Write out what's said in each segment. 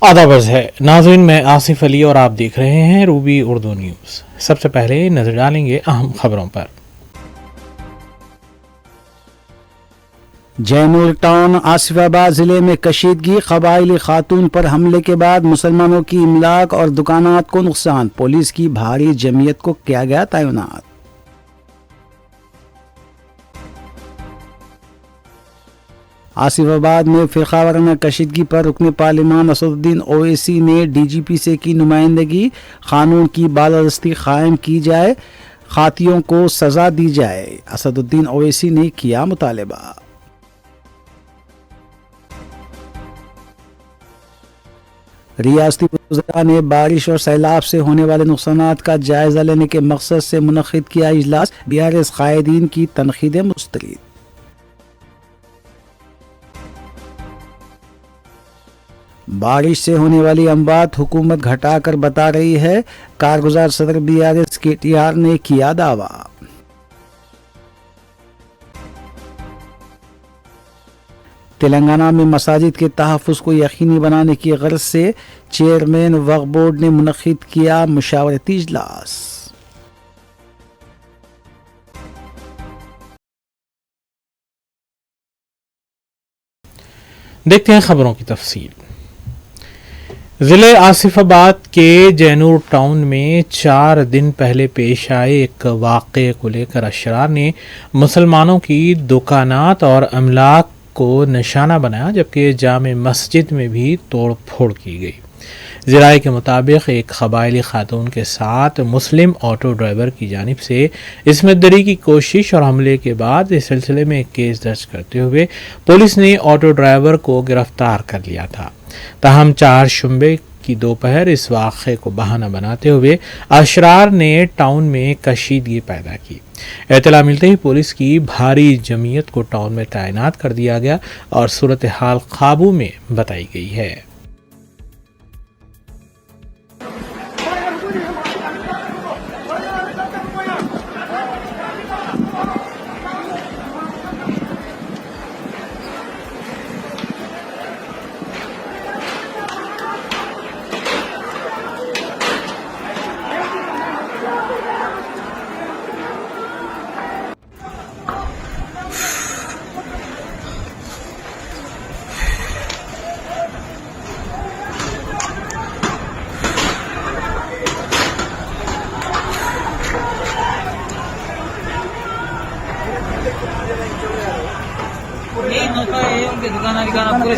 आदाब है नाज़रीन, मैं आसिफ अली और आप देख रहे हैं रूबी उर्दू न्यूज़। सबसे पहले नजर डालेंगे अहम खबरों पर। जैनुल टाउन आसिफाबाद ज़िले में कशीदगी, क़बाइली खातून पर हमले के बाद मुसलमानों की इमलाक और दुकानात को नुकसान, पुलिस की भारी जमीयत को किया गया तैनात। आसिफाबाद में फ़िरक़ा वाराना कशीदगी पर रुकन पार्लिमान असदुद्दीन ओवैसी ने DGP से की नुमाइंदगी, क़ानून की बालादस्ती कायम की जाए, खातियों को सज़ा दी जाए, असदुद्दीन ओवैसी ने किया मुतालबा। रियासती वज़रा ने बारिश और सैलाब से होने वाले नुकसानात का जायज़ा लेने के मकसद से मुनक़्क़िद किया इजलास, BRS क़ायदीन की तनक़ीदें मुस्तरद। बारिश से होने वाली अमवात हुकूमत घटाकर बता रही है, कारगुजार सदर BRS KTR ने किया दावा। तेलंगाना में मसाजिद के तहफ़्फ़ुज़ को यकीनी बनाने की गर्ज से चेयरमैन वक्फ़ बोर्ड ने मुनक़्क़िद किया मुशावरती इजलास। देखते हैं खबरों की तफसील। ज़िले आसिफाबाद के जैनूर टाउन में 4 दिन पहले पेश आए एक वाक़े को लेकर अशरार ने मुसलमानों की दुकानात और अमलाक को निशाना बनाया, जबकि जामे मस्जिद में भी तोड़ फोड़ की गई। ज़राए के मुताबिक एक क़बाइली खातून के साथ मुस्लिम ऑटो ड्राइवर की जानिब से इसमत-दरी की कोशिश और हमले के बाद इस सिलसिले में एक केस दर्ज करते हुए पुलिस ने ऑटो ड्राइवर को गिरफ्तार कर लिया था। ताहम 4 शुंबे की दोपहर इस वाक़े को बहाना बनाते हुए अशरार ने टाउन में कशीदगी पैदा की। एतला मिलते ही पुलिस की भारी जमीयत को टाउन में तैनात कर दिया गया और सूरत हाल काबू में बताई गई है। दुकान पूरे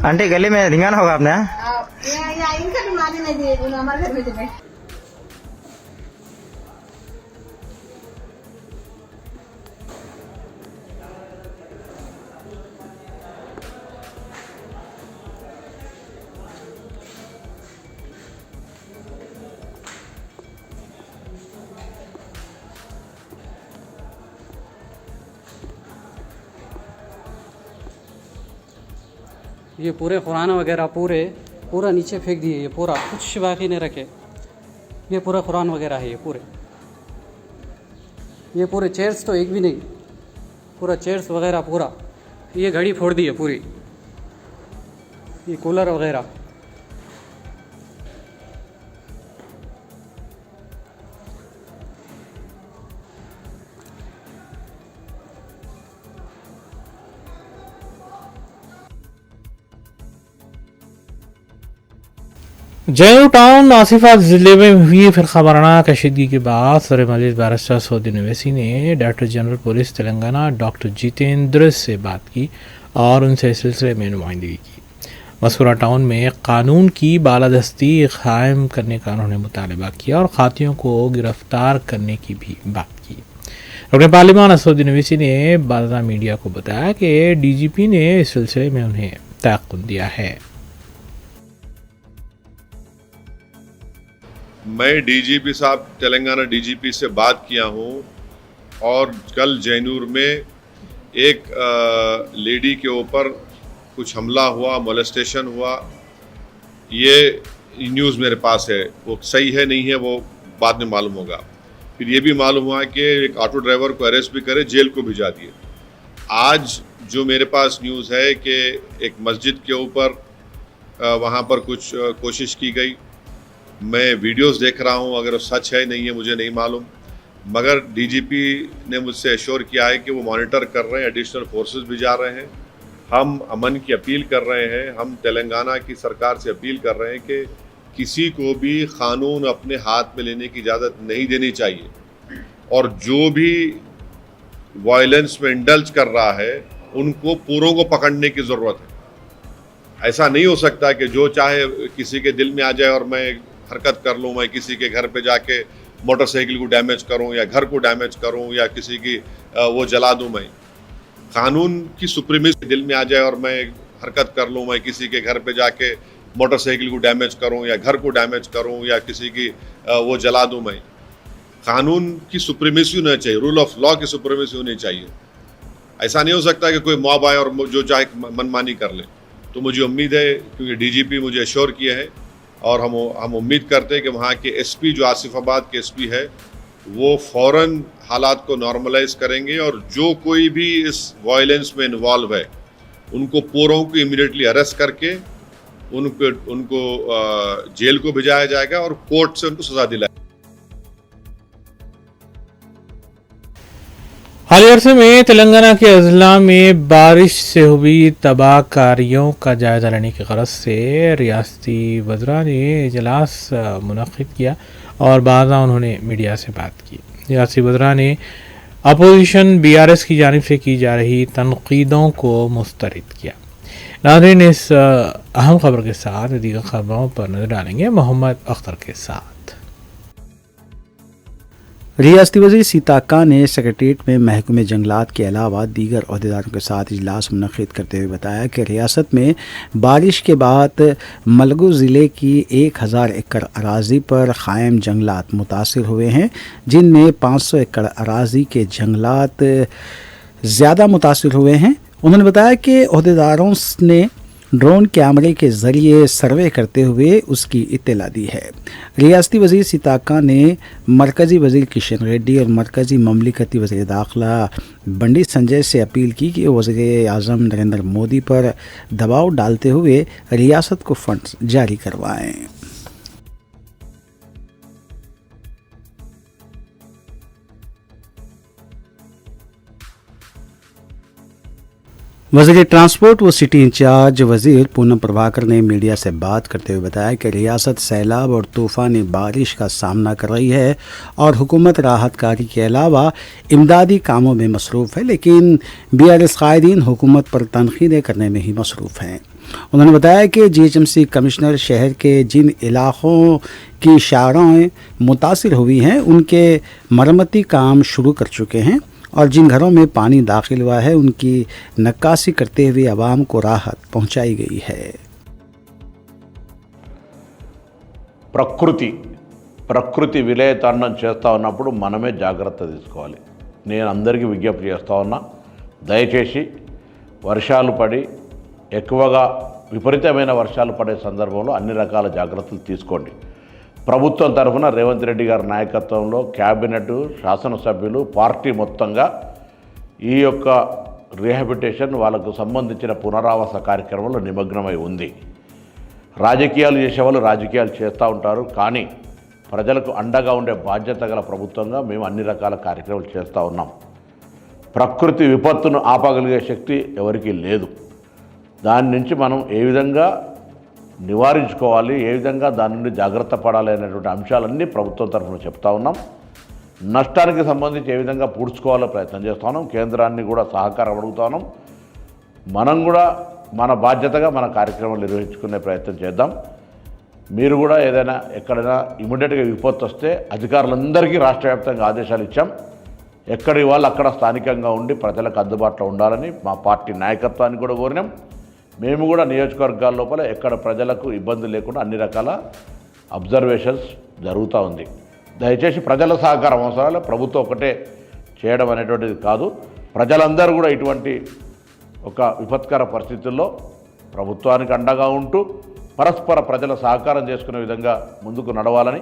आंटी गली में धिंगाना होगा आपने। ये पूरे कुरान वगैरह पूरा नीचे फेंक दिए, ये पूरा कुछ बाकी नहीं रखे। ये पूरा कुरान वगैरह है, ये पूरे चेयर्स तो एक भी नहीं, पूरा चेयर्स वगैरह पूरा, ये घड़ी फोड़ दी है पूरी, ये कूलर वगैरह। जैनूर टाउन आसिफाबाद ज़िले में हुई फ़िरक़ा वाराना कशीदगी के बाद सदर मजलिस बैरिस्टर असदुद्दीन ओवैसी ने director general police Telangana doctor Jitendra से बात की और उनसे इस सिलसिले में नुमाइंदगी की। मस्कुरा टाउन में कानून की बालादस्ती कायम करने का उन्होंने मुतालबा किया और खातियों को गिरफ्तार करने की भी बात की। रुकन पार्लिमान असदुद्दीन ओवैसी ने बाज़ा मीडिया को बताया कि DGP ने इस सिलसिले में उन्हें तयक़ुन दिया है। मैं DGP साहब तेलंगाना DGP से बात किया हूँ और कल जैनूर में एक लेडी के ऊपर कुछ हमला हुआ, मोलेस्टेशन हुआ। ये न्यूज़ मेरे पास है, वो सही है नहीं है वो बाद में मालूम होगा। फिर ये भी मालूम हुआ कि एक ऑटो ड्राइवर को अरेस्ट भी करे, जेल को भिजा दिए। आज जो मेरे पास न्यूज़ है कि एक मस्जिद के ऊपर वहाँ पर कुछ कोशिश की गई। मैं वीडियोस देख रहा हूँ, अगर वो सच है नहीं है मुझे नहीं मालूम, मगर डीजीपी ने मुझसे एश्योर किया है कि वो मॉनिटर कर रहे हैं, एडिशनल फोर्सेस भी जा रहे हैं। हम अमन की अपील कर रहे हैं, हम तेलंगाना की सरकार से अपील कर रहे हैं कि किसी को भी क़ानून अपने हाथ में लेने की इजाज़त नहीं देनी चाहिए, और जो भी वायलेंस में इंडल्ज कर रहा है उनको पूरों को पकड़ने की ज़रूरत है। ऐसा नहीं हो सकता कि जो चाहे किसी के दिल में आ जाए और मैं हरकत कर लूँ, मैं किसी के घर पे जाके मोटरसाइकिल को डैमेज करूँ या घर को डैमेज करूँ या किसी की वो जला दूँ। मैं कानून की सुप्रीमेसी दिल में आ जाए और मैं हरकत कर लूँ, मैं किसी के घर पे जाके मोटरसाइकिल को डैमेज करूँ या घर को डैमेज करूँ या किसी की वो जला दूँ। मैं कानून की सुप्रीमेसी होना चाहिए, रूल ऑफ लॉ की सुप्रीमेसी होनी चाहिए। ऐसा नहीं हो सकता कि कोई मॉब आए और जो चाहे मनमानी कर ले। तो मुझे उम्मीद है, क्योंकि डीजीपी मुझे एश्योर किया है, और हम उम्मीद करते हैं कि वहाँ के एसपी जो आसिफाबाद के एसपी है वो फ़ौरन हालात को नॉर्मलाइज करेंगे, और जो कोई भी इस वायलेंस में इन्वॉल्व है उनको पूरों को इमीडिएटली अरेस्ट करके उनको जेल को भिजाया जाएगा और कोर्ट से उनको सज़ा दिलाएगी। हालिया अरसे में तेलंगाना के अजला में बारिश से हुई तबाहकारियों का जायज़ा लेने की गरज से रियासती वज़रा ने इजलास मुनक़िद किया और बाज़ा उन्होंने मीडिया से बात की। रियासती वज़रा ने अपोजिशन BRS की जानिब से की जा रही तनक़ीदों को मुस्तरद किया। नाज़रीन, इस अहम खबर के साथ दीगर खबरों पर नज़र डालेंगे मोहम्मद अख्तर के साथ। रियासती वज़ीर सीताका ने सेक्रेटरीट में महकमे जंगलात के अलावा दीगर अहदेदारों के साथ इजलास मुनक़िद करते हुए बताया कि रियासत में बारिश के बाद मलगू ज़िले की 1000 एकड़ अराज़ी पर क़ायम जंगलात मुतासिर हुए हैं, जिनमें 500 एकड़ अराज़ी के जंगलात ज़्यादा मुतासिर हुए हैं। उन्होंने बताया कि अहदेदारों ने ड्रोन कैमरे के ज़रिए सर्वे करते हुए उसकी इत्तला दी है। रियासती वज़ीर सीताका ने मरकज़ी वज़ीर किशन रेड्डी और मरकज़ी ममलिकती वज़ीर दाखिला बंडी संजय से अपील की कि वज़ीर आज़म नरेंद्र मोदी पर दबाव डालते हुए रियासत को फंड्स जारी करवाएं। वज़ीर ट्रांसपोर्ट व सिटी इंचार्ज वज़ीर पूनम प्रभाकर ने मीडिया से बात करते हुए बताया कि रियासत सैलाब और तूफ़ानी बारिश का सामना कर रही है और हुकूमत राहत कारी के अलावा इमदादी कामों में मसरूफ़ है, लेकिन BRS कायदीन हुकूमत पर तनक़ीदें करने में ही मसरूफ़ हैं। उन्होंने बताया कि GHMC कमिश्नर शहर के जिन इलाक़ों की शाराएँ मुतासिर हुई हैं उनके मरम्मती काम शुरू कर चुके हैं और जिन घरों में पानी दाखिल हुआ है उनकी नक्काशी करते हुए आवाम को राहत पहुंचाई गई है। ప్రకృతి విలయతాండం చేస్తూ ఉన్నప్పుడు మనమే జాగ్రత్త తీసుకోవాలి. నేను అందరికీ విజ్ఞప్తి చేస్తూ ఉన్నా, దయచేసి వర్షాలు పడి ఎక్కువగా విపరీతమైన వర్షాలు పడే సందర్భంలో అన్ని రకాల జాగ్రత్తలు తీసుకోండి. ప్రభుత్వం తరఫున రేవంత్ రెడ్డి గారి నాయకత్వంలో క్యాబినెట్, శాసనసభ్యులు, పార్టీ మొత్తంగా ఈ యొక్క రీహాబిలిటేషన్ వాళ్ళకు సంబంధించిన పునరావాస కార్యక్రమంలో నిమగ్నమై ఉంది. రాజకీయాలు చేసేవాళ్ళు రాజకీయాలు చేస్తూ ఉంటారు, కానీ ప్రజలకు అండగా ఉండే బాధ్యత గల ప్రభుత్వంగా మేము అన్ని రకాల కార్యక్రమాలు చేస్తూ ఉన్నాం. ప్రకృతి విపత్తును ఆపగలిగే శక్తి ఎవరికీ లేదు. దాని నుంచి మనం ఏ విధంగా నివారించుకోవాలి, ఏ విధంగా దాని నుండి జాగ్రత్త పడాలి అనేటువంటి అంశాలన్నీ ప్రభుత్వం తరఫున చెప్తా ఉన్నాం. నష్టానికి సంబంధించి ఏ విధంగా పూడ్చుకోవాలో ప్రయత్నం చేస్తూ ఉన్నాం. కేంద్రాన్ని కూడా సహకారం అడుగుతా ఉన్నాం. మనం కూడా మన బాధ్యతగా మన కార్యక్రమాలు నిర్వహించుకునే ప్రయత్నం చేద్దాం. మీరు కూడా ఏదైనా ఎక్కడైనా ఇమీడియట్గా విపత్తు వస్తే అధికారులందరికీ రాష్ట్ర వ్యాప్తంగా ఆదేశాలు ఇచ్చాం. ఎక్కడి వాళ్ళు అక్కడ స్థానికంగా ఉండి ప్రజలకు అందుబాటులో ఉండాలని మా పార్టీ నాయకత్వాన్ని కూడా కోరినాం. మేము కూడా నియోజకవర్గాల లోపల ఎక్కడ ప్రజలకు ఇబ్బంది లేకుండా అన్ని రకాల అబ్జర్వేషన్స్ జరుగుతూ ఉంది. దయచేసి ప్రజల సహకారం అవసరాలు, ప్రభుత్వం ఒకటే చేయడం అనేటువంటిది కాదు. ప్రజలందరూ కూడా ఇటువంటి ఒక విపత్కర పరిస్థితుల్లో ప్రభుత్వానికి అండగా ఉంటూ పరస్పర ప్రజల సహకారం చేసుకునే విధంగా ముందుకు నడవాలని,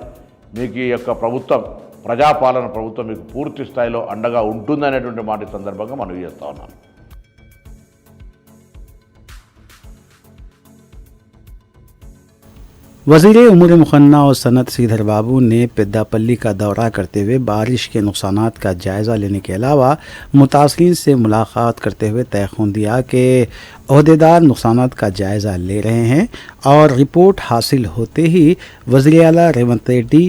మీకు ఈ యొక్క ప్రభుత్వం ప్రజాపాలన ప్రభుత్వం మీకు పూర్తి స్థాయిలో అండగా ఉంటుందనేటువంటి మాట సందర్భంగా మనవి చేస్తా ఉన్నాను. वज़ीर उमूर मुखन्ना और सनत श्रीधर बाबू ने पेद्दापल्ली का दौरा करते हुए बारिश के नुकसानात का जायज़ा लेने के अलावा मुतासरीन से मुलाकात करते हुए तयख़ुन दिया कि अहदेदार नुकसानात का जायज़ा ले रहे हैं और रिपोर्ट हासिल होते ही वज़ीर आला रेवंत रेड्डी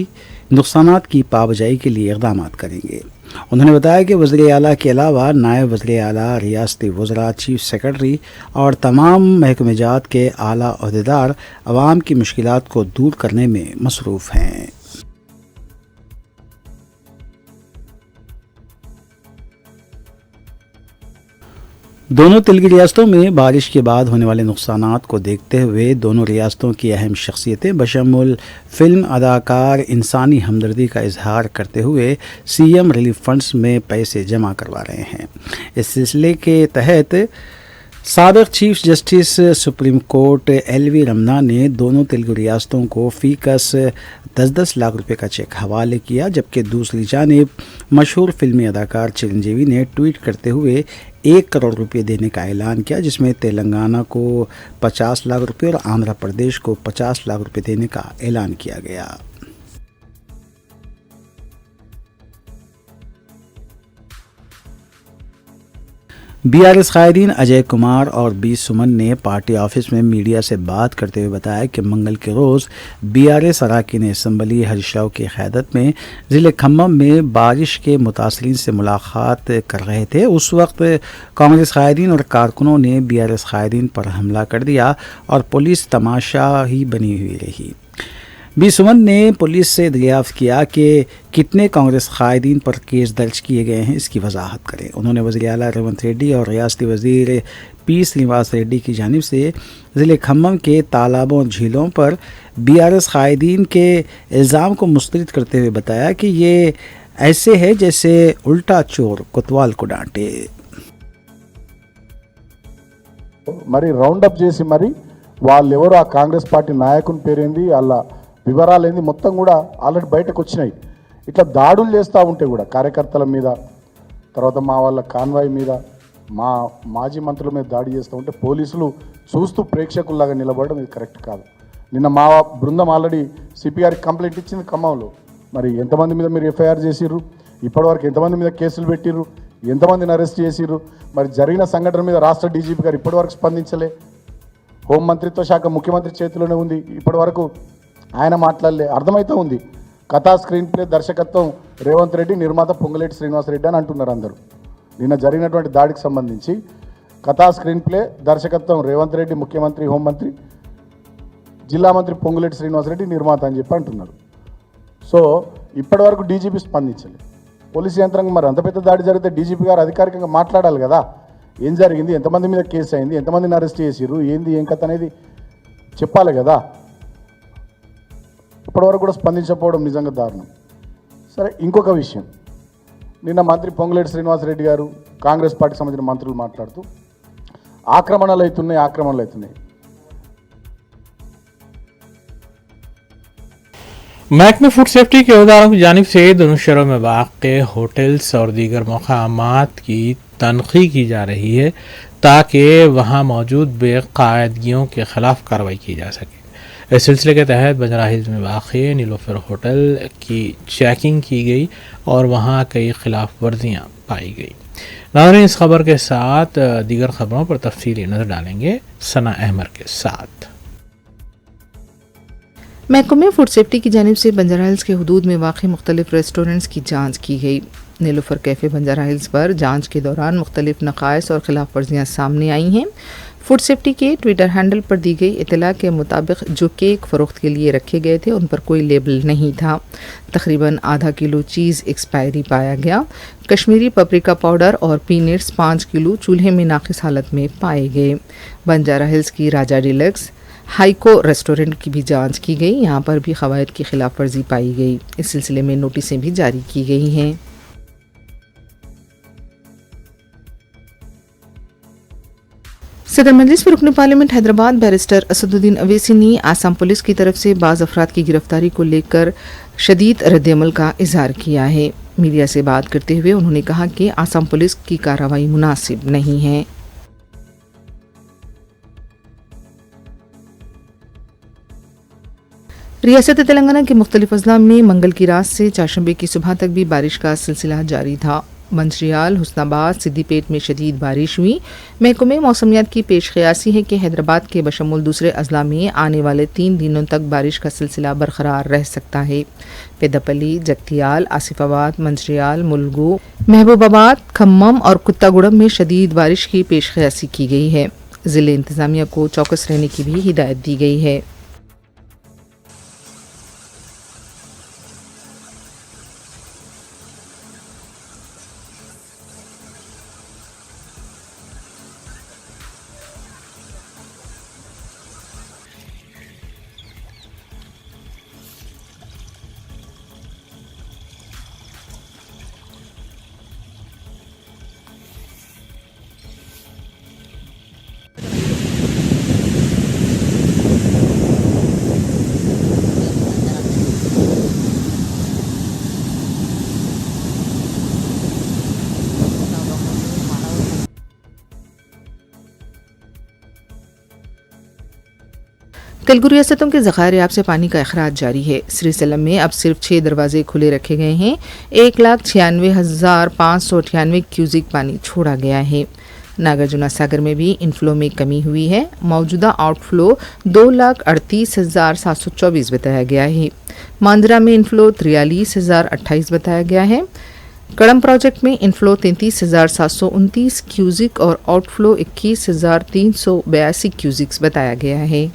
नुकसानात की पाबजाई के लिए इक़दाम करेंगे। उन्होंने बताया कि वज़ीर आला के अलावा नायब वज़ीर आला, रियासती वज़रा, चीफ सेक्रेटरी और तमाम महकमेजात के आला अहदेदार अवाम की मुश्किलात को दूर करने में मसरूफ़ हैं। दोनों तेलुगु रियासतों में बारिश के बाद होने वाले नुकसानात को देखते हुए दोनों रियासतों की अहम शख्सियतें बशमुल फ़िल्म अदाकार इंसानी हमदर्दी का इजहार करते हुए सीएम रिलीफ फंड्स में पैसे जमा करवा रहे हैं। इस सिलसिले के तहत साबिक़ chief justice supreme court L V Ramana ने दोनों तेलुगु रियासतों को फ़ी कस 10-10 लाख रुपए का चेक हवाले किया, जबकि दूसरी जानिब मशहूर फिल्मी अदाकार चिरंजीवी ने ट्वीट करते हुए 1 करोड़ रुपए देने का ऐलान किया, जिसमें तेलंगाना को 50 लाख रुपए और आंध्र प्रदेश को 50 लाख रुपए देने का ऐलान किया गया। बीआरएस कायदीन अजय कुमार और बी सुमन ने पार्टी ऑफिस में मीडिया से बात करते हुए बताया कि मंगल के रोज़ बीआरएस अरकान असम्बली हरीश राव की क़यादत में ज़िले खम्मम में बारिश के मुतासरीन से मुलाकात कर रहे थे। उस वक्त कांग्रेस कायदीन और कारकुनों ने बीआरएस कायदीन पर हमला कर दिया और पुलिस तमाशा ही बनी हुई रही। बी सुमन ने पुलिस से दरियाफ्त किया कि कितने कांग्रेस कायदीन पर केस दर्ज किए गए हैं, इसकी वजाहत करें। उन्होंने वज़ीर आला रेवंत रेड्डी और रियासती वज़ीर पी श्रीनिवास रेड्डी की जानिब से ज़िले खम्मम के तालाबों और झीलों पर बीआरएस कायदीन के इल्ज़ाम को मुस्तरद करते हुए बताया कि ये ऐसे है जैसे उल्टा चोर कोतवाल को डांटे। మరి రౌండ్ అప్ చేసి మరి వాళ్ళు ఎవరు ఆ కాంగ్రెస్ పార్టీ నాయకుని పేరేంది వాళ్ళ వివరాలు ఏంది మొత్తం కూడా ఆల్రెడీ బయటకు వచ్చినాయి. ఇట్లా దాడులు చేస్తూ ఉంటే కూడా కార్యకర్తల మీద, తర్వాత మా వాళ్ళ కాన్వాయ్ మీద, మా మాజీ మంత్రుల మీద దాడి చేస్తూ ఉంటే పోలీసులు చూస్తూ ప్రేక్షకుల్లాగా నిలబడడం ఇది కరెక్ట్ కాదు. నిన్న మా బృందం ఆల్రెడీ సిపిఆర్కి కంప్లైంట్ ఇచ్చింది ఖమ్మంలో. మరి ఎంతమంది మీద మీరు ఎఫ్ఐఆర్ చేసిర్రు, ఇప్పటివరకు ఎంతమంది మీద కేసులు పెట్టిర్రు, ఎంతమందిని అరెస్ట్ చేసిర్రు, మరి జరిగిన సంఘటన మీద రాష్ట్ర డీజీపీ గారు ఇప్పటివరకు స్పందించలే. హోంమంత్రిత్వ శాఖ ముఖ్యమంత్రి చేతిలోనే ఉంది, ఇప్పటివరకు ఆయన మాట్లాడలే. అర్థమైతే ఉంది కథా స్క్రీన్ ప్లే దర్శకత్వం రేవంత్ రెడ్డి, నిర్మాత పొంగులేటి శ్రీనివాసరెడ్డి అని అంటున్నారు అందరూ. నిన్న జరిగినటువంటి దాడికి సంబంధించి కథా స్క్రీన్ ప్లే దర్శకత్వం రేవంత్ రెడ్డి, ముఖ్యమంత్రి, హోంమంత్రి, జిల్లా మంత్రి పొంగులేటి శ్రీనివాసరెడ్డి నిర్మాత అని చెప్పి అంటున్నారు. సో ఇప్పటివరకు డీజీపీ స్పందించలేదు. పోలీసు యంత్రాంగం మరి అంత పెద్ద దాడి జరిగితే డీజీపీ గారు అధికారికంగా మాట్లాడాలి కదా, ఏం జరిగింది, ఎంతమంది మీద కేసు అయింది, ఎంతమందిని అరెస్ట్ చేసిర్రు, ఏంది ఏం కథ అనేది చెప్పాలి కదా. ఇప్పటివరకు కూడా స్పందించకపోవడం నిజంగా దారుణం. సరే, ఇంకొక విషయం, నిన్న మంత్రి పొంగులేటి శ్రీనివాసరెడ్డి గారు కాంగ్రెస్ పార్టీకి సంబంధించిన మంత్రులు మాట్లాడుతూ ఆక్రమణలు అవుతున్నాయి. महकमे फूड सेफ्टी के अहदेदारों की जानिब से दोनों शहरों में वाक़े होटल्स और दीगर मकामात की तनख़ी की जा रही है ताकि वहाँ मौजूद बेकायदगियों के ख़िलाफ़ कार्रवाई की जा सके। इस सिलसिले के तहत बंजारा हिल्स में वाक़े नीलोफर होटल की चेकिंग की गई और वहाँ कई खिलाफ वर्जियाँ पाई गई। नाज़रीन, इस खबर के साथ दीगर खबरों पर तफसीली नज़र डालेंगे सना अहमद के साथ। महकमे फूड सेफ्टी की जानिब से बंजारा हिल्स के हदूद में वाक़ई मुख्तलिफ रेस्टोरेंट्स की जांच की गई। नीलोफर कैफ़े बंजारा हिल्स पर जांच के दौरान मुख्तलिफ नक़ाइस और खिलाफ वर्जियाँ सामने आई हैं। फूड सेफ्टी के ट्विटर हैंडल पर दी गई इतला के मुताबिक जो केक फ़रोख्त के लिए रखे गए थे उन पर कोई लेबल नहीं था। तकरीबन आधा किलो चीज़ एक्सपायरी पाया गया। कश्मीरी पपरिका पाउडर और पीनट्स 5 किलो चूल्हे में नाक़िस हालत में पाए गए। बंजारा हिल्स की राजा डिलक्स हाइको रेस्टोरेंट की भी जांच की गई। यहाँ पर भी क़वायद की खिलाफ वर्जी पाई गई। इस सिलसिले में नोटिसें भी जारी की गई हैं। सदर मजलिस में रुकन पार्लियामेंट हैदराबाद बैरिस्टर असदुद्दीन अवैसी ने आसाम पुलिस की तरफ से बाज़ अफराद की गिरफ्तारी को लेकर शदीद रद्दअमल का इजहार किया है। मीडिया से बात करते हुए उन्होंने कहा कि आसाम पुलिस की कार्रवाई मुनासिब नहीं है। रियासत तेलंगाना के मुख्तलिफ अजला में मंगल की रात से चारशंबे की सुबह तक भी बारिश का सिलसिला जारी था। मंचिरियाल, हुस्नाबाद, सिद्दीपेट में शदीद बारिश हुई। महकमे मौसमियात की पेश क़यासी है कि हैदराबाद के बशमुल दूसरे अजला में आने वाले 3 दिनों तक बारिश का सिलसिला बरकरार रह सकता है। पेदपल्ली, जगतियाल, आसिफाबाद, मंचिरियाल, मुलगू, महबूबाबाद, खम्मम और कुत्तागुड़म में शदीद बारिश की पेश क़यासी की गई है। ज़िले इंतज़ामिया को चौकस रहने की भी हिदायत दी गई है। तेलुगु रियासतों के ज़खायर-ए-आब से पानी का अखराज जारी है। श्रीसैलम में अब सिर्फ 6 दरवाजे खुले रखे गए हैं। 1,96,598 क्यूसिक पानी छोड़ा गया है। नागार्जुना सागर में भी इनफ्लो में कमी हुई है। मौजूदा आउटफ्लो 2,38,724 बताया गया है। मांजरा में इनफ्लो 43,028 बताया गया है। कड़म प्रोजेक्ट में इनफ्लो 33,729 क्यूसिक और आउटफ्लो 21,382 क्यूसिक्स बताया गया है।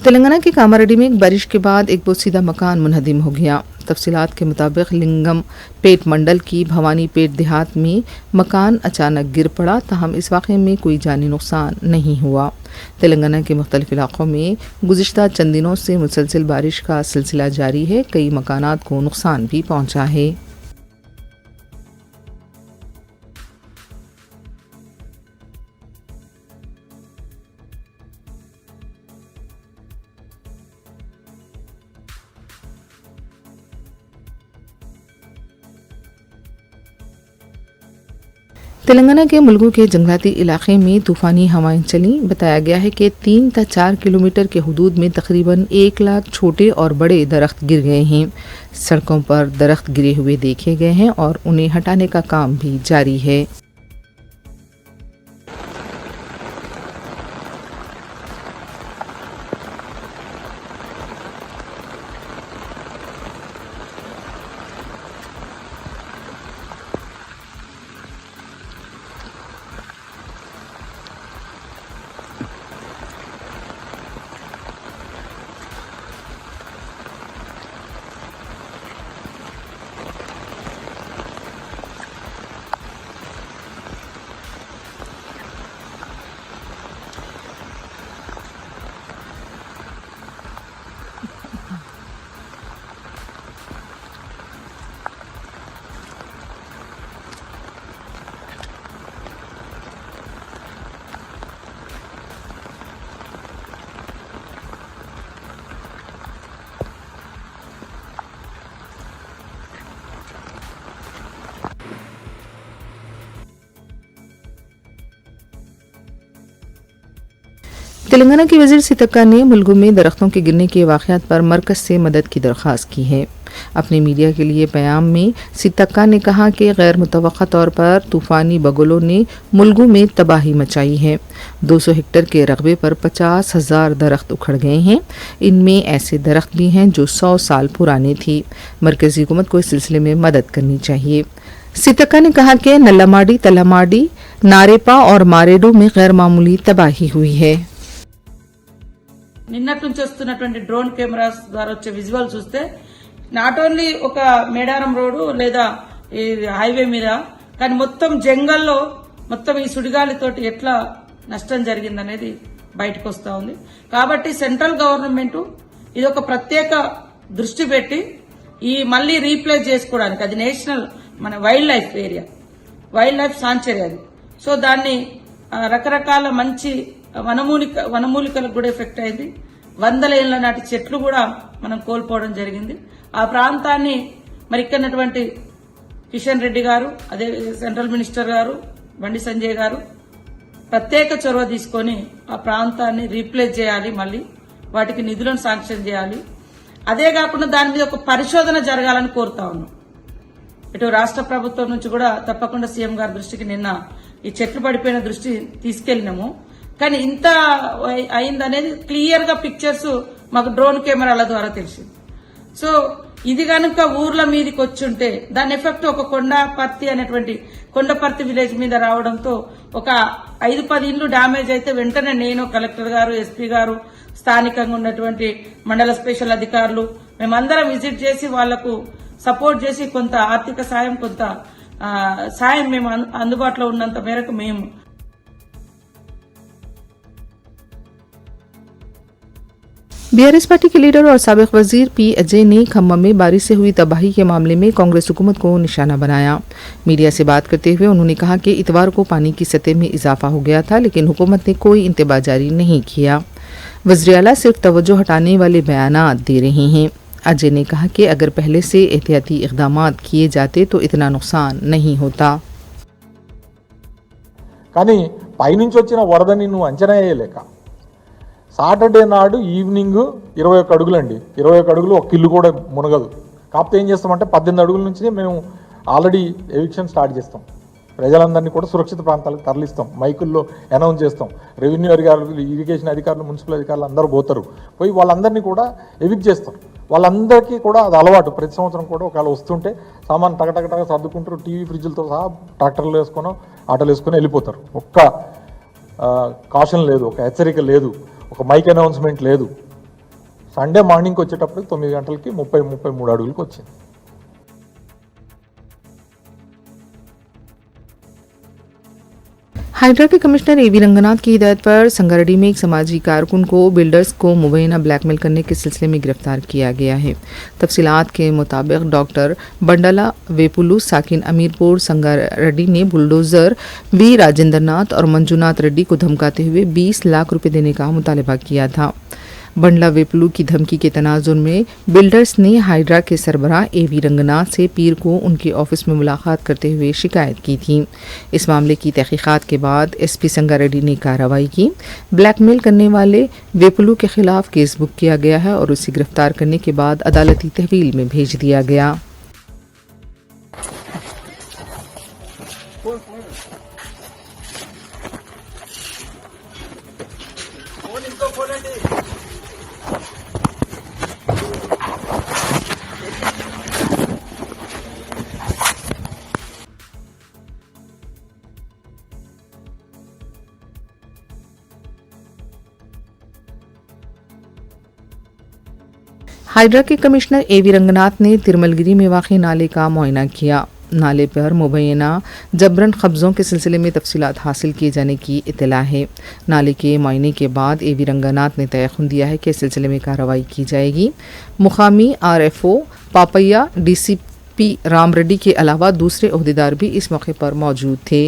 तेलंगाना के कामारेड्डी में बारिश के बाद एक बोसीदा मकान मुनहदिम हो गया। तफसीलात के मुताबिक लिंगम पेट मंडल की भवानी पेट देहात में मकान अचानक गिर पड़ा, ताहम इस वाक़े में कोई जानी नुकसान नहीं हुआ। तेलंगाना के मुख्तलिफ इलाक़ों में गुज़िश्ता चंद दिनों से मुसलसल बारिश का सिलसिला जारी है। कई मकानात को नुकसान भी पहुँचा है। तेलंगाना के मुलगू के जंगलाती इलाके में तूफ़ानी हवाएं चली। बताया गया है कि 3 से 4 किलोमीटर के हुदूद में तकरीबन 1 लाख छोटे और बड़े दरख्त गिर गए हैं। सड़कों पर दरख्त गिरे हुए देखे गए हैं और उन्हें हटाने का काम भी जारी है। तेलंगाना की वज़ीर सीतक्का ने मुलगू में दरख्तों के गिरने के वाक़यात पर मरकज़ से मदद की दरख्वास्त की है। अपने मीडिया के लिए बयान में सीतक्का ने कहा कि गैर मुतवक्का तौर पर तूफ़ानी बगुलों ने मुल्गू में तबाही मचाई है। 200 हेक्टेयर के रकबे पर 50,000 दरख्त उखड़ गए हैं। इनमें ऐसे दरख्त भी हैं जो 100 साल पुराने थी। मरकज़ी हुकूमत को इस सिलसिले में मदद करनी चाहिए। सीतक्का ने कहा कि नल्लामाडी, तल्लामाडी, नारेपा और मारेडो में गैर मामूली तबाही हुई है। నిన్నటి నుంచి వస్తున్నటువంటి డ్రోన్ కెమెరాస్ ద్వారా వచ్చే విజువల్ చూస్తే నాట్ ఓన్లీ ఒక మేడారం రోడ్డు లేదా ఈ హైవే మీద కానీ మొత్తం జంగల్లో మొత్తం ఈ సుడిగాలితోటి ఎట్లా నష్టం జరిగిందనేది బయటకు వస్తా ఉంది. కాబట్టి సెంట్రల్ గవర్నమెంట్ ఇది ఒక ప్రత్యేక దృష్టి పెట్టి ఈ మళ్లీ రీప్లేస్ చేసుకోవడానికి అది నేషనల్ మన wild life area, wild life sanctuary అది. సో దాన్ని రకరకాల మంచి వనమూలికలకు కూడా ఎఫెక్ట్ అయింది. 100 ఏళ్ల నాటి చెట్లు కూడా మనం కోల్పోవడం జరిగింది. ఆ ప్రాంతాన్ని మరి ఇక్కడటువంటి కిషన్ రెడ్డి గారు, అదే సెంట్రల్ మినిస్టర్ గారు బండి సంజయ్ గారు ప్రత్యేక చొరవ తీసుకొని ఆ ప్రాంతాన్ని రీప్లేస్ చేయాలి, మళ్ళీ వాటికి నిధులను శాంక్షన్ చేయాలి. అదే కాకుండా దాని మీద ఒక పరిశోధన జరగాలని కోరుతా ఉన్నాం. ఇటు రాష్ట్ర ప్రభుత్వం నుంచి కూడా తప్పకుండా సీఎం గారి దృష్టికి నిన్న ఈ చెట్లు పడిపోయిన దృష్టి తీసుకెళ్లినాము. కానీ ఇంత అయిందనేది క్లియర్ గా పిక్చర్స్ మాకు డ్రోన్ కెమెరాల ద్వారా తెలిసింది. సో ఇది కనుక ఊర్ల మీదకి వచ్చుంటే దాని ఎఫెక్ట్ ఒక కొండపర్తి అనేటువంటి కొండపర్తి విలేజ్ మీద రావడంతో ఒక 5-10 ఇండ్లు డ్యామేజ్ అయితే వెంటనే నేను, కలెక్టర్ గారు, ఎస్పీ గారు, స్థానికంగా ఉన్నటువంటి మండల స్పెషల్ అధికారులు మేమందరం విజిట్ చేసి వాళ్లకు సపోర్ట్ చేసి కొంత ఆర్థిక సాయం, కొంత సాయం మేము అందుబాటులో ఉన్నంత మేరకు మేము बीआरएस पार्टी के लीडर और साबिक वजीर पी अजय ने खम्मा में बारिश से हुई तबाही के मामले में कांग्रेस हुकूमत को निशाना बनाया। मीडिया से बात करते हुए उन्होंने कहा कि इतवार को पानी की सतह में इजाफा हो गया था, लेकिन हुकूमत ने कोई इंतबा जारी नहीं किया। वज़ीर आला सिर्फ तवज्जो हटाने वाले बयानात दे रहे हैं। अजय ने कहा कि अगर पहले से एहतियाती इक़दामात किए जाते तो इतना नुकसान नहीं होता। కానీ పైనుంచి వచ్చిన వరదని నువ్వు అంచనా వేయలేక సాటర్డే నాడు ఈవినింగ్ 21 అడుగులండి, 21 అడుగులు ఒక ఇల్లు కూడా మునగదు. కాకపోతే ఏం చేస్తామంటే 18 అడుగుల నుంచి మేము ఆల్రెడీ ఎవిక్షన్ స్టార్ట్ చేస్తాం. ప్రజలందరినీ కూడా సురక్షిత ప్రాంతాలకు తరలిస్తాం, మైకుల్లో అనౌన్స్ చేస్తాం. రెవెన్యూ అధికారులు, ఇరిగేషన్ అధికారులు, మున్సిపల్ అధికారులు అందరూ పోతారు, పోయి వాళ్ళందరినీ కూడా ఎవిక్ట్ చేస్తాం. వాళ్ళందరికీ కూడా అది అలవాటు. ప్రతి సంవత్సరం కూడా ఒకవేళ వస్తుంటే సామాన్ టగటగటగా సర్దుకుంటారు, టీవీ ఫ్రిడ్జ్లతో సహా ట్రాక్టర్లు వేసుకొని ఆటోలు వేసుకొని వెళ్ళిపోతారు. ఒక్క కాషన్ లేదు, ఒక హెచ్చరిక లేదు, ఒక మైక్ అనౌన్స్మెంట్ లేదు. సండే మార్నింగ్కి వచ్చేటప్పుడు 9 గంటలకి 33 అడుగులకు వచ్చింది. हाइड्रा के कमिश्नर एवी रंगनाथ की हिदायत पर संगारेड्डी में एक समाजी कारकुन को बिल्डर्स को मुबैना ब्लैकमेल करने के सिलसिले में गिरफ्तार किया गया है। तफसीलात के मुताबिक डॉक्टर बंडला वेपुलू साकिन अमीरपुर संगारेड्डी ने बुलडोजर वी राजेंद्र नाथ और मंजूनाथ रेड्डी को धमकाते हुए 20 लाख रुपए देने का मुतालबा किया था। बंडला वेपलू की धमकी के तनाजुर में बिल्डर्स ने हाइड्रा के सरबराह एवी रंगनाथ से पीर को उनके ऑफिस में मुलाकात करते हुए शिकायत की थी। इस मामले की तहकीकात के बाद एसपी संगारेड्डी ने कार्रवाई की। ब्लैकमेल करने वाले वेपलू के खिलाफ केस बुक किया गया है और उसे गिरफ्तार करने के बाद अदालती तहवील में भेज दिया गया। हाइड्रा के कमिश्नर एवी रंगनाथ ने तिरमलगिरी में वाक़ नाले का मुआयना किया। नाले पर मुबैना जबरन कब्ज़ों के सिलसिले में तफसीलात हासिल किए जाने की इत्तला है। नाले के मुआयने के बाद एवी रंगनाथ ने तयख़ुन दिया है कि इस सिलसिले में कार्रवाई की जाएगी। मुकामी RFO पापैया DCP राम रेड्डी के अलावा दूसरे ओहदेदार भी इस मौके पर मौजूद थे।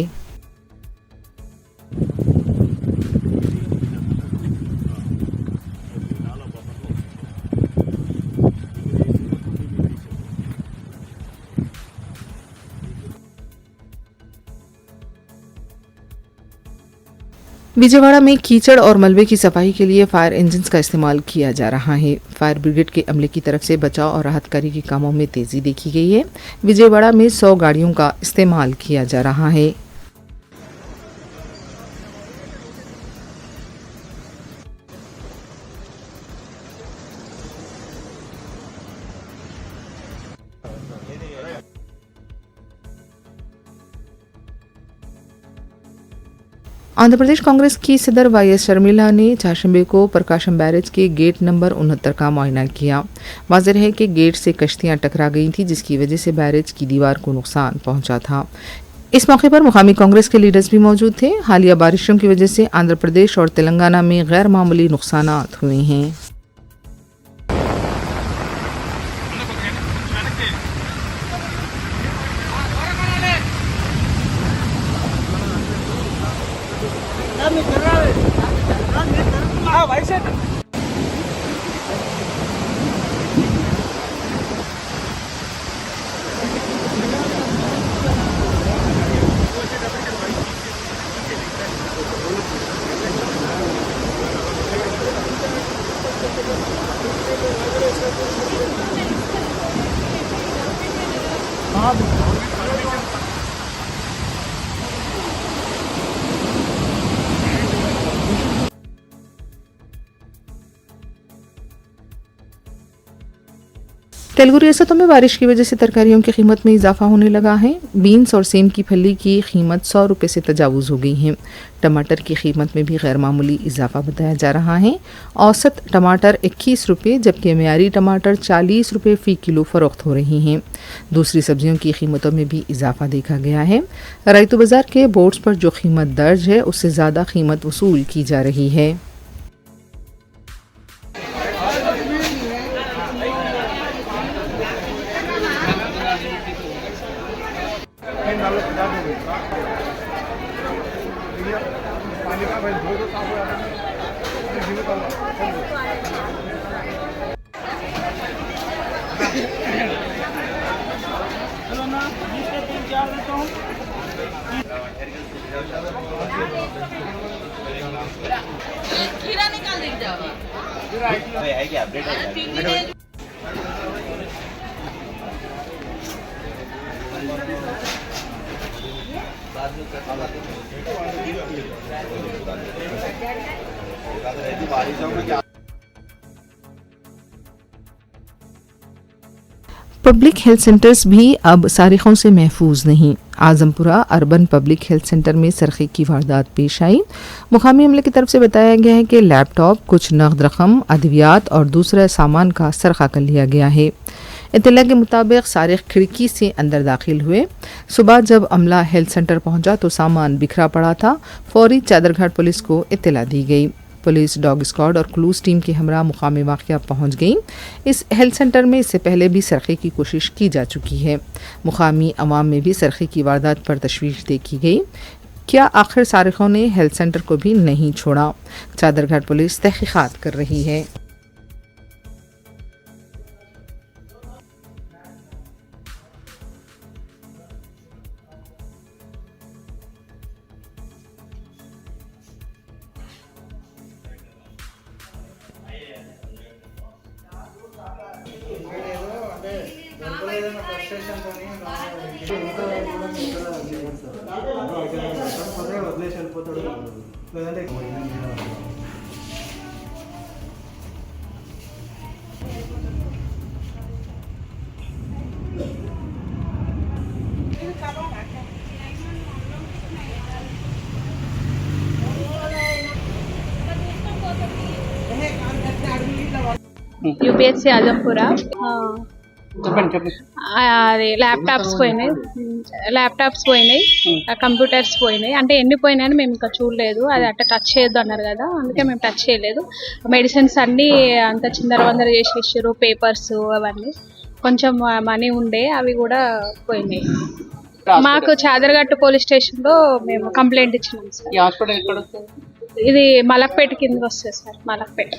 विजयवाड़ा में कीचड़ और मलबे की सफाई के लिए फायर इंजन्स का इस्तेमाल किया जा रहा है। फायर ब्रिगेड के अमले की तरफ से बचाव और राहत कार्य के कामों में तेजी देखी गई है। विजयवाड़ा में 100 गाड़ियों का इस्तेमाल किया जा रहा है। आंध्र प्रदेश कांग्रेस की सदर वाईएस शर्मिला ने चाशंबे को प्रकाशम बैरेज के गेट नंबर 69 का मुआयना किया। वाज़ेह है कि गेट से कश्तियां टकरा गई थी, जिसकी वजह से बैरेज की दीवार को नुकसान पहुंचा था। इस मौके पर मुकामी कांग्रेस के लीडर्स भी मौजूद थे। हालिया बारिशों की वजह से आंध्र प्रदेश और तेलंगाना में गैर मामूली नुकसानात हुए हैं। तेलुगु रियासतों में बारिश की वजह से तरकारियों की कीमत में इजाफा होने लगा है। बीन्स और सेम की फली की कीमत 100 रुपये से तजावुज़ हो गई है। टमाटर की कीमत में भी गैर मामूली इजाफा बताया जा रहा है। औसत टमाटर 21 रुपये जबकि मेयारी टमाटर 40 रुपये फ़ी किलो फ़रोख्त हो रही हैं। दूसरी सब्जियों की कीमतों में भी इजाफा देखा गया है। रैतु बाज़ार के बोर्ड्स पर जो कीमत दर्ज है उससे ज़्यादा कीमत वसूल की जा रही है। पब्लिक हेल्थ सेंटर्स भी अब सारिकों से महफूज नहीं। Azampura urban public health centre में सरखे की वारदात पेश आई। मुकामी अमले की तरफ से बताया गया है कि लैपटॉप, कुछ नगद रकम, अद्वियात और दूसरा सामान का सरखा कर लिया गया है। इत्तला के मुताबिक सारिक खिड़की से अंदर दाखिल हुए। सुबह जब अमला हेल्थ सेंटर पहुंचा तो सामान बिखरा पड़ा था। फौरी चादरघाट पुलिस को इत्तला दी गई। पुलिस, डॉग स्क्वाड और क्लूज टीम के हमरा मुकामी वाक़या पहुंच गई। इस हेल्थ सेंटर में इससे पहले भी सरखे की कोशिश की जा चुकी है। मुकामी अवाम में भी सरखे की वारदात पर तशवीश देखी गई। क्या आखिर सारिकों ने हेल्थ सेंटर को भी नहीं छोड़ा? चादरघाट पुलिस तहकीकात कर रही है। యూపీఎస్సీ ఆజంపురా అదే ల్యాప్టాప్స్ పోయినాయి కంప్యూటర్స్ పోయినాయి. అంటే ఎన్ని పోయినాయని మేము ఇంకా చూడలేదు. అది అట్లా టచ్ చేయొద్దు అన్నారు కదా, అందుకే మేము టచ్ చేయలేదు. మెడిసిన్స్ అన్నీ అంత చిందర వందర చేసేసారు. పేపర్స్ అవన్నీ కొంచెం మనీ ఉండే అవి కూడా పోయినాయి. మాకు చాదరగట్టు పోలీస్ స్టేషన్లో మేము కంప్లైంట్ ఇచ్చినాం సార్. ఇది మలక్పేట కింద వస్తుంది సార్. మలక్పేట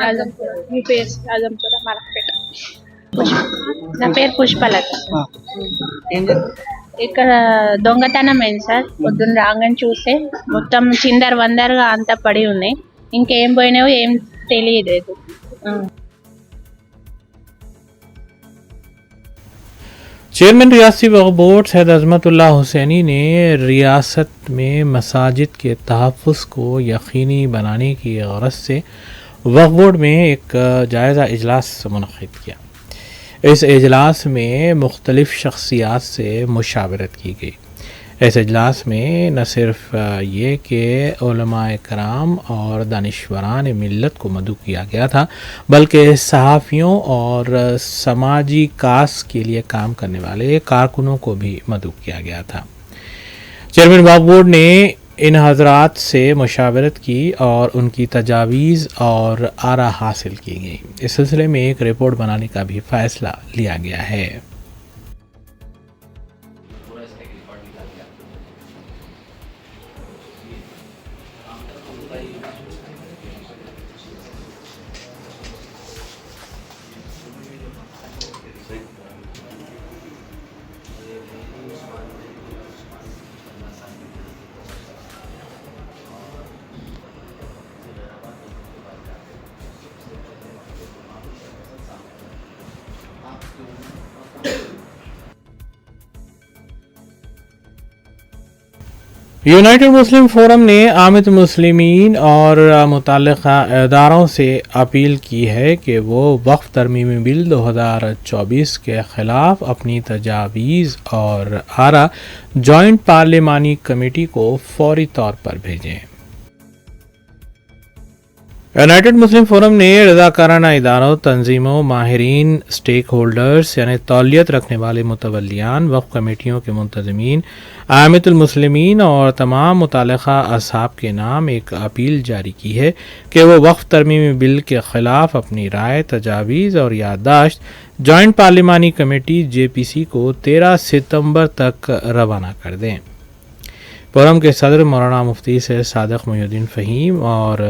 ఆజంపుర యూపీఎస్ ఆజంపుర మలక్పేట. నా పేరు పుష్పలత. ఇక్కడ దొంగతనం అయింది సార్. పొద్దున్న రాగానే చూస్తే మొత్తం చిందర వందరగా అంతా పడి ఉన్నాయి. ఇంకేం పోయినాయో ఏం తెలియలేదు. चेयरमैन रियासी वक्फ बोर्ड सैयद अजमतुल्लाह हुसैनी ने रियासत में मसाजिद के तहफ़्फ़ुज़ को यकीनी बनाने की गरज से वक्फ बोर्ड में एक जायज़ा इजलास मुनक़्क़िद किया। इस इजलास में मुख्तलिफ़ शख्सियात से मुशावरत की गई। इस इजलास में न सिर्फ ये कि उलमाए कराम और दानिश्वरान मिल्लत को मदऊ किया गया था, बल्कि सहाफ़ियों और समाजी कास के लिए काम करने वाले कारकुनों को भी मदऊ किया गया था। चेयरमैन वक्फ बोर्ड ने इन हजरात से मुशावरत की और उनकी तजावीज़ और आरा हासिल की गई। इस सिलसिले में एक रिपोर्ट बनाने का भी फ़ैसला लिया गया है। यूनाइटेड मुस्लिम फ़ोरम ने आमिद मुस्लिमीन और मुतल्लिक़ा इदारों से अपील की है कि वो वक्फ तरमीमी बिल 2024 के ख़िलाफ़ अपनी तजावीज़ और आरा जॉइंट पार्लिमानी कमेटी को फौरी तौर पर भेजें। यूनाइटेड मुस्लिम फ़ोरम ने रज़ाकाराना इदारों, तंजीमों, माहिरीन, स्टेक होल्डर्स यानी तौलियत रखने वाले मुतवल्लियान, वक्फ कमेटियों के मुंतज़मीन, आमितुल मुस्लिमीन और तमाम मुतल्लिक़ा असहाब के नाम एक अपील जारी की है कि वो वक्फ तरमीमी बिल के ख़िलाफ़ अपनी राय, तजावीज़ और याददाश्त जॉइंट पार्लिमानी कमेटी JPC को 13 सितंबर तक रवाना कर दें। फोरम के सदर मौलाना मुफ्ती सैयद सादिक मोहिउद्दीन फ़हीम और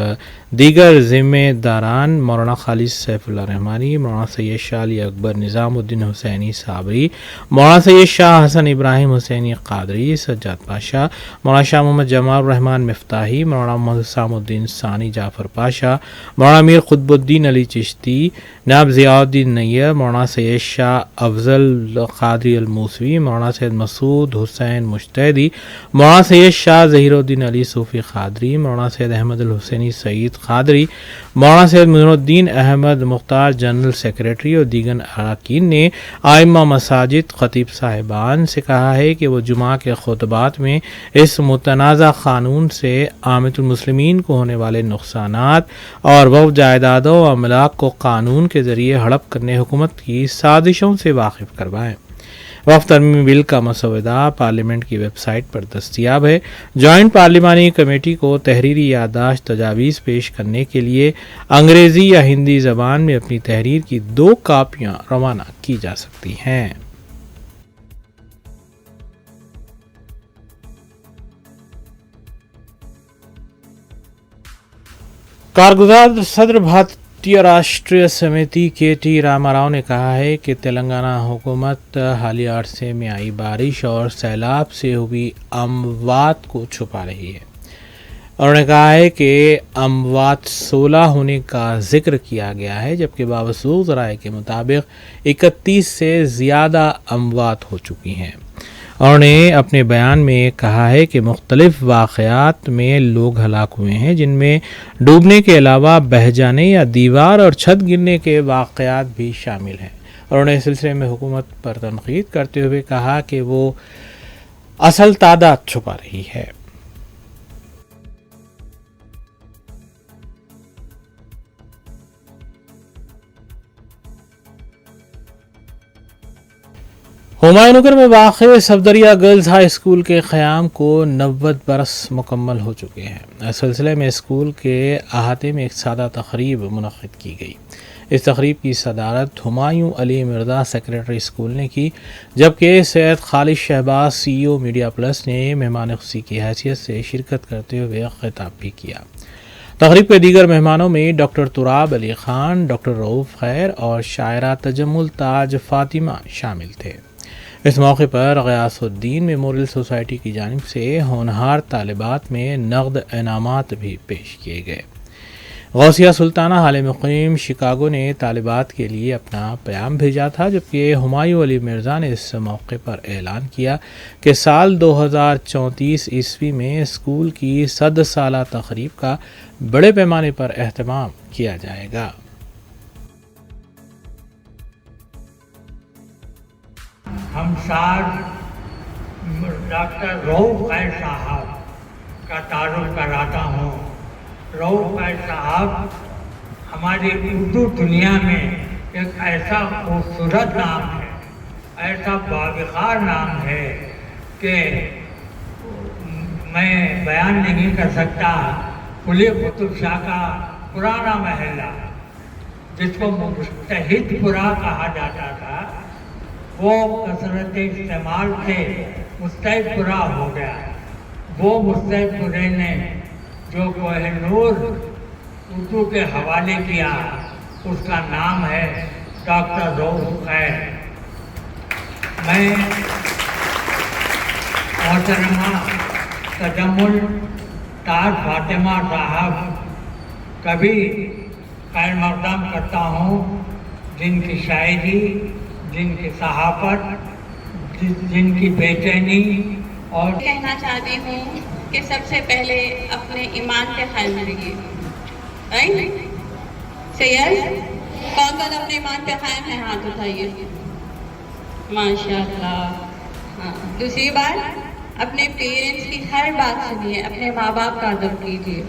दीगर ज़िम्मेदारान मौलाना खालिद सैफुल्लाह रहमानी, मौलाना सैयद शाह अली अकबर निज़ामुद्दीन हुसैनी साबरी, मौलाना सैयद शाह हसन इब्राहिम हुसैनी क़ादरी, सज्जाद पाशा, मौलाना शाह मोहम्मद जमाल रहमान मिफ्ताही, मौलाना मोहम्मद सामुद्दीन सानी जाफ़र पाशा, मौलाना मीर क़ुतबुद्दीन अली चिश्ती, नायब ज़ियाउद्दीन नैयर, मौलाना सैयद शाह अफजल क़ादरी अल मूसवी, मौलाना सैयद मसूद हुसैन मुश्तैदी, मौलाना सैयद शाह ज़हीरुद्दीन अली सूफ़ी क़ादरी, मौलाना सैयद अहमद अल हुसैनी सईद क़ादरी, मौलाना सैयद मुइनुद्दीन अहमद मुख्तार जनरल सेक्रेटरी और दीगर अरकान ने आइम्मा मसाजिद, ख़तीब साहिबान से कहा है कि वो जुमा के खुतबात में इस मुतनाज़ा क़ानून से आमितुल मुस्लिमीन को होने वाले नुक़सानात और वक़्फ़ जायदादों और अमलाक को क़ानून के ज़रिए हड़प करने हुकूमत की साजिशों से वाकिफ़ करवाएँ। वक्फ तरमीमी बिल का मसौदा पार्लियामेंट की वेबसाइट पर दस्तियाब है। जॉइंट पार्लिमानी कमेटी को तहरीरी याददाश्त तजावीज़ पेश करने के लिए अंग्रेज़ी या हिंदी ज़बान में अपनी तहरीर की 2 कापियाँ रवाना की जा सकती हैं। कारगुजार सदर भारतीय राष्ट्रीय समिति के टी रामाराव ने कहा है कि तेलंगाना हुकूमत हालिया अरसे में आई बारिश और सैलाब से हुई अमवात को छुपा रही है। उन्होंने कहा है कि अमवात 16 होने का जिक्र किया गया है, जबकि बावजूद राय के मुताबिक 31 से ज़्यादा अमवात हो चुकी हैं। उन्होंने अपने बयान में कहा है कि मुख्तलिफ वाक़यात में लोग हलाक हुए हैं, जिनमें डूबने के अलावा बह जाने या दीवार और छत गिरने के वाक़यात भी शामिल हैं। उन्होंने इस सिलसिले में हुकूमत पर तनक़ीद करते हुए कहा कि वो असल तादाद छुपा रही है। हुमायूनगर में वाक़े सफदरिया गर्ल्स हाई स्कूल के क़याम को 90 बरस मुकम्मल हो चुके हैं। इस सिलसिले में स्कूल के अहाते में एक सादा तक़रीब मुनक़्क़िद की गई। इस तक़रीब की सदारत हुमायूं अली मिर्ज़ा सेक्रेटरी स्कूल ने की, जबकि Syed Khalid Shahbaz CEO media plus ने मेहमान ख़ुशी की हैसियत से शिरकत करते हुए ख़िताब भी किया। तक़रीब के दीगर मेहमानों में डॉक्टर तुराब अली ख़ान, डॉक्टर रऊफ़ खैर और शायरा तजम्मुल ताज फ़ातिमा शामिल थे। इस मौके पर गयासुद्दीन मेमोरियल सोसाइटी की जानिब से होनहार तालिबात में नगद इनामात भी पेश किए गए। गौसिया सुल्ताना हाल मुक़ीम शिकागो ने तालिबात के लिए अपना प्याम भेजा था, जबकि हुमायूं अली मिर्ज़ा ने इस मौके पर ऐलान किया कि साल 2034 ईस्वी में स्कूल की 100 साला तक़रीब का बड़े पैमाने पर एहतमाम किया जाएगा। हम साथ डॉक्टर रऊफ़ खैर साहब का तारुफ कराता हूँ। रऊफ़ खैर साहब हमारी उर्दू दुनिया में एक ऐसा खूबसूरत नाम है, ऐसा बावक़ार नाम है कि मैं बयान नहीं कर सकता। कुली कुतुब शाह का पुराना महल्ला जिसको मुस्तहिदपुरा कहा जाता था, वो कसरत इस्तेमाल से मुस्तहिदपुरा हो गया। वो मुस्तहिदपुरे ने जो कोहिनूर उर्दू के हवाले किया, उसका नाम है डॉक्टर रऊफ़ खैर। मैं मोहतरमा तजम्मुल ताज फातिमा साहब कभी खैर मक़दम करता हूँ, जिनकी शायरी, जिनकी सहाफ़त, जिनकी बेचैनी। और कहना चाहती हूँ कि सबसे पहले अपने ईमान पे ख्याल रखिए। राइट? सैयद, कौन कौन अपने ईमान पे कायम है? हाथ उठाइए। माशाअल्लाह। हाँ, दूसरी बात, अपने पेरेंट्स की हर बात सुनिए, अपने माँ बाप का अदब कीजिए।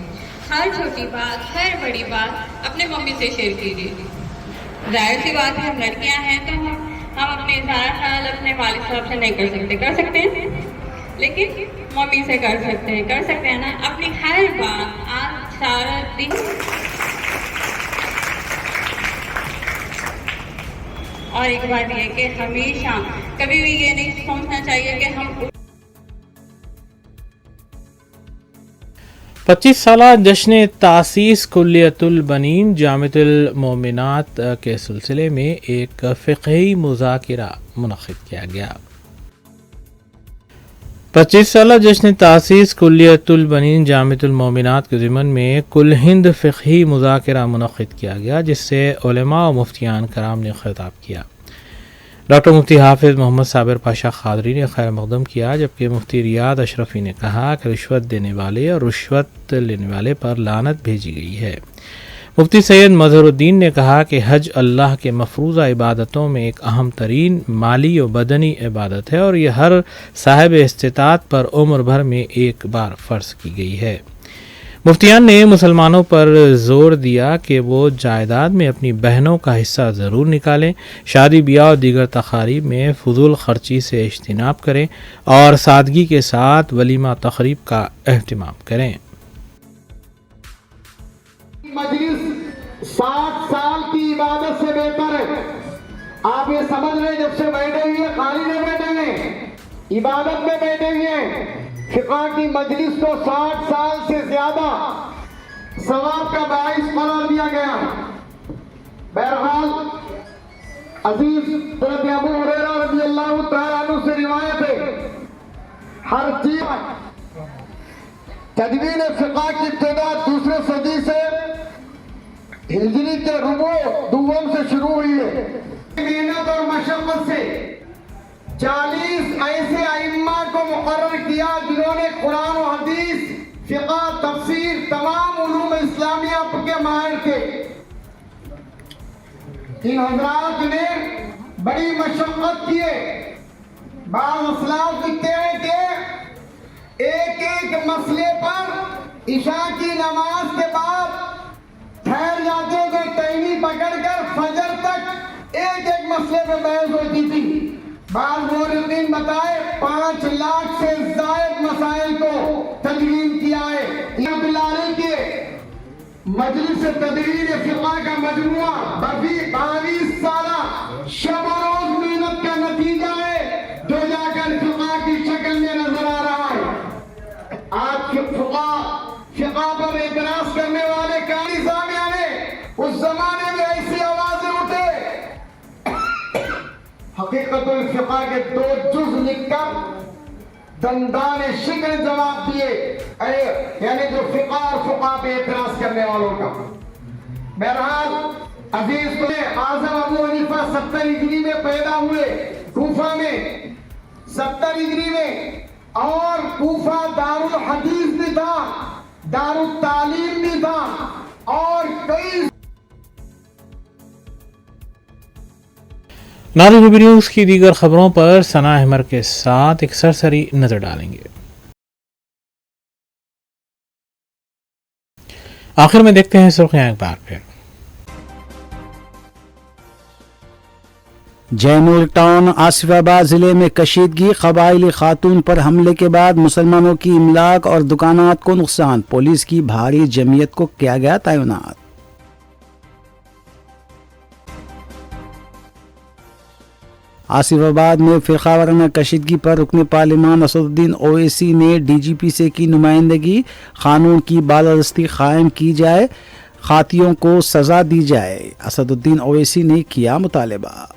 हर छोटी बात, हर बड़ी बात अपने मम्मी से शेयर कीजिए। जाहिर सी बात है, हम लड़कियां हैं तो हम अपने सारा ख्याल अपने वालिद साहब से नहीं कर सकते। कर सकते हैं, लेकिन मम्मी से कर सकते हैं ना। अपनी हर बात आज सारा दिन और एक बात ये कि हमेशा कभी भी ये नहीं सोचना चाहिए कि हम 25 साला जश्न तासीस कुल्लियतुल बनीन जामिअतुल मोमिनात के सिलसिले में एक फ़िक़ही मुज़ाकिरा मुनक़्क़िद किया गया। 25 साला जश्न तासीस कुल्लियतुल बनीन जामिअतुल मोमिनात के ज़िमन में कुल हिंद फ़िक़ही मुज़ाकिरा मुनक़्क़िद किया गया, जिससे उलमा व मुफ्तियान कराम ने ख़िताब किया। डॉक्टर मुफ्ती हाफिज़ मोहम्मद साबिर पाशा क़ादरी ने खैर मक़दम किया, जबकि मुफ्ती रियाद अशरफ़ी ने कहा कि रिश्वत देने वाले और रिश्वत लेने वाले पर लानत भेजी गई है। मुफ्ती सैयद मज़हरुद्दीन ने कहा कि हज अल्लाह के मफ़रूज़ा इबादतों में एक अहम तरीन माली और बदनी इबादत है और यह हर साहिब इस्तिताअत पर उम्र भर में एक बार फ़र्ज़ की गई है। मुफ्तियान ने मुसलमानों पर ज़ोर दिया कि वो जायदाद में अपनी बहनों का हिस्सा ज़रूर निकालें, शादी ब्याह और दीगर तक़ारीब में फ़ुज़ूल ख़र्ची से इज्तिनाब करें और सादगी के साथ वलीमा तक़रीब का एहतमाम करें। मजलिस 60 साल की इबादत से बेहतर है। आप ये समझ रहे, जब से बैठे हुए खाली नहीं बैठे हुए, इबादत में बैठे हुए हैं। फिक़ा की मजलिस को 60 साल से ज्यादा सवाब का बाइस करार दिया गया। बहरहाल अजीज हज़रत अबू हुरैरा रज़ियल्लाहु तआला अन्हु से रिवायत है, हर चीज तदवीन फिक़ा की इब्तिदा दूसरे सदी से हिजरी के रुबो दुव्वम से शुरू हुई है। मेहनत और मशक्क़त से 40 ऐसे अइम्मा को मुक़र्रर किया जिन्होंने कुरान और हदीस, फिक़ा, तफसीर, तमाम उलूम इस्लामिया के माहिर थे। इन हज़रात ने बड़ी मशक्क़त किए। बाज़ असलाफ लिखते हैं कि एक मसले पर इशा की नमाज के बाद ठहर जाते थे, टहनी पकड़कर फजर तक एक मसले पर बहस होती थी। बाज़ मुअर्रिख़ीन बताए 5 लाख से ज़ायद मसाइल को तदवीन किया है। मजलिस तदवीन फिक़ा का मजमुआ 22 साला शब और रोज़ मेहनत का नतीजा है, जो जाकर फिक़ा की शक्ल में नजर आ रहा है। आज फिक़ा पर एतराज़ करने वाले कारी सामने उस जमाने में ऐसी आवाजें उठे, हकीकतुल फिक़ा के 2 जुज़ लिखकर दंदान शिक्र जवाब दिए, यानी जो फिक़ा और फुक़हा पे एतराज करने वालों का। बहरहाल अजीज आज़म अबू हनीफा 70 हिजरी में पैदा हुए कूफा में, 70 हिजरी में, और कूफा दारुल हदीस भी था, दारुल तालीम भी था, और कई नाज़रीन रूबी न्यूज़ की दीगर खबरों पर सना अहमद के साथ एक सरसरी नजर डालेंगे। आखिर में देखते हैं सुर्खियां एक बार फिर। जैनुल टाउन आसिफाबाद जिले में कशीदगी, कबाइली खातून पर हमले के बाद मुसलमानों की इमलाक और दुकानात को नुकसान, पुलिस की भारी जमीयत को किया गया तैनात। आसिफाबाद में फिरका वाराना कशीदगी पर रुकन पार्लिमान असदुद्दीन ओवैसी ने डीजीपी से की नुमाइंदगी, कानून की बालादस्ती कायम की जाए, खातियों को सजा दी जाए, असदुद्दीन ओवैसी ने किया मुतालबा।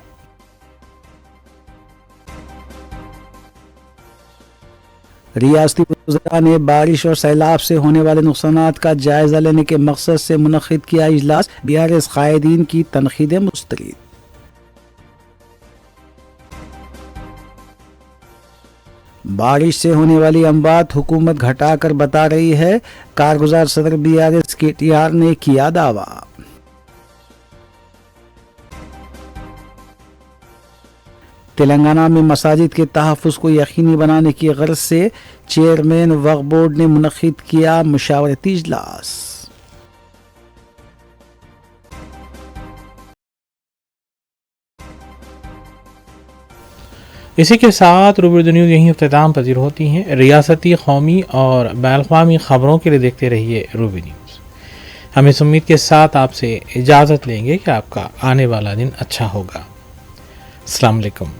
रियासती वज़रा ने बारिश और सैलाब से होने वाले नुकसानात का जायजा लेने के मकसद से मुनक़िद किया इजलास, BRS कायदीन की तनख़ीदें मुस्तरद। बारिश से होने वाली अमवात हुकूमत घटाकर बता रही है, कारगुजार सदर BRS KTR ने किया दावा। तेलंगाना में मसाजिद के तहफ़्फ़ुज़ को यकीनी बनाने की गर्ज से चेयरमैन वक्फ बोर्ड ने मुनक़िद किया मुशावरती इजलास। इसी के साथ रूबी न्यूज़ यहीं इख्तिताम पजीर होती हैं। रियासती, कौमी और बैनुल-अक़वामी ख़बरों के लिए देखते रहिए रूबी न्यूज़। हम इस उम्मीद के साथ आपसे इजाज़त लेंगे कि आपका आने वाला दिन अच्छा होगा। अस्सलाम वालेकुम।